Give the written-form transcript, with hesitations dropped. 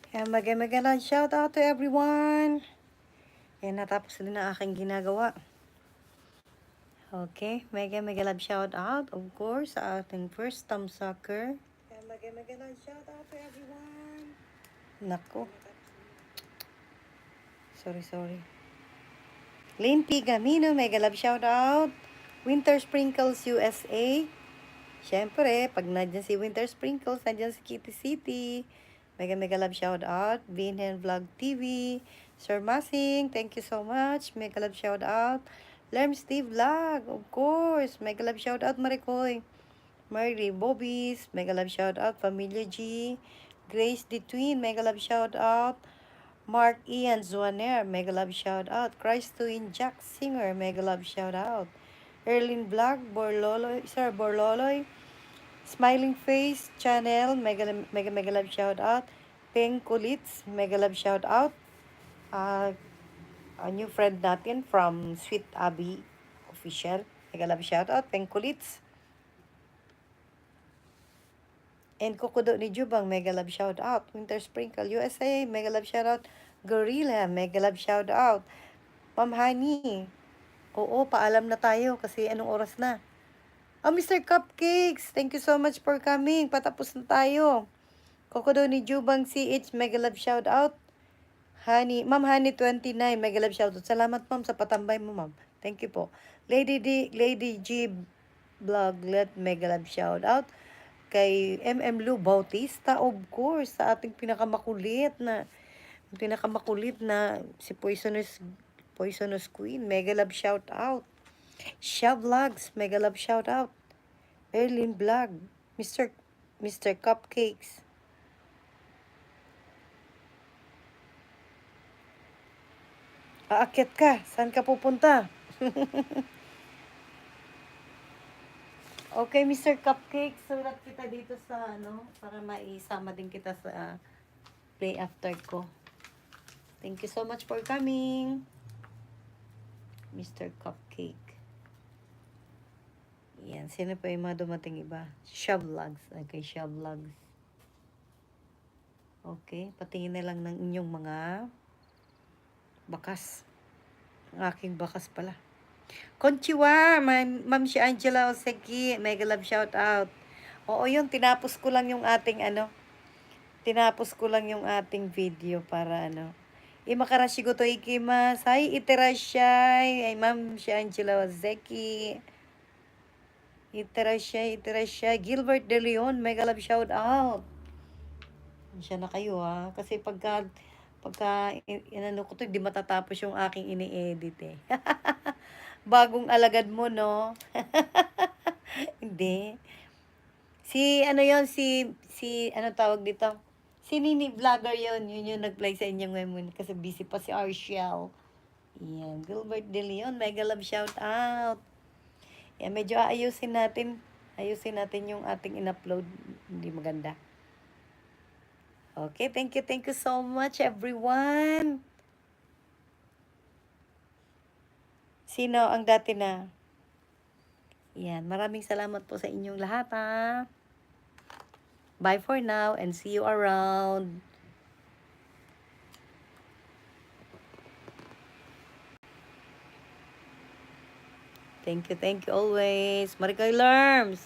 Kaya mag-magalan shout out to everyone. Yan, natapos din ang aking ginagawa. Okay, mega love shout out, of course, sa ating first time soccer. Kaya mega love shout out to everyone. Nako. Sorry. Lynn P. Gamino, mega love shout out. Winter Sprinkles USA. Siyempre, pag nandiyan si Winter Sprinkles, nandiyan si Kitty City. Mega love shout out. Vinhen Vlog TV. Sir Masing, thank you so much. Mega love shout out. Lerm Steve Vlog, of course. Mega love shout out, Maricoy. Mary Bobbies, mega love shout out. Familia G. Grace the Twin, mega love shout out. Mark Ian Zuaner, mega love shout out. Christ Twin Jack Singer, mega love shout out. Erlin Vlog, Borloloy, Sir Borloloy. Smiling Face Channel, mega love shout out. Peng Kulits, mega love shout out. A new friend natin from Sweet Abby Official, mega love shout out. Peng Kulits. And Kukudo ni Jubang, mega love shout out. Winter Sprinkle USA, mega love shout out. Gorilla, mega love shout out. Ma'am Honey, oo, paalam na tayo kasi anong oras na? Oh, Mr. Cupcakes, thank you so much for coming. Patapos na tayo. Kukudo ni Jubang CH, mega love shout out. Honey, Ma'am Honey 29, mega love shout out. Salamat ma'am sa patambay mo ma'am. Thank you po. Lady G Vloglet, mega love shout out. Kay MM Lou Bautista, of course, sa ating pinakamakulit na si Poisonous Queen, mega love shout out. Sha Vlogs, mega love shout out. Erlin Vlog, Mr. Cupcakes. Aakyat ka, saan ka pupunta? Okay, Mr. Cupcakes, sulat kita dito sa para maisama din kita sa play after ko. Thank you so much for coming, Mr. Cupcake. Yan, sino pa yung mga dumating iba? Sha Vlogs. Okay, Sha Vlogs. Okay, patingin na lang ng inyong mga bakas. Ang aking bakas pala. Konchiwa, Ma'am si Angela Oseki, mega love shout out. Oo, yun, tinapos ko lang yung ating video para Imakarashigo to ikimasu. Hi, iterashai. Ay, Ma'am si Angela Oseki. Iterashai. Gilbert De Leon, mega love shout out. Siya na kayo ha. Kasi pagka inano ko to, di matatapos yung aking ini-edit eh. Bagong alagad mo, no? Hindi. Si ano tawag dito? Si Nini Vlogger yun. Yun yung nag-play sa inyong memory. Kasi busy pa si Arshel. Yan. Gilbert De Leon, mega love shout out. Yan, medyo ayusin natin yung ating in-upload. Hindi maganda. Okay, thank you so much everyone. Sino ang dati na? Yan, maraming salamat po sa inyong lahat ha. Bye for now and see you around. Thank you always. Maricoy Lerms.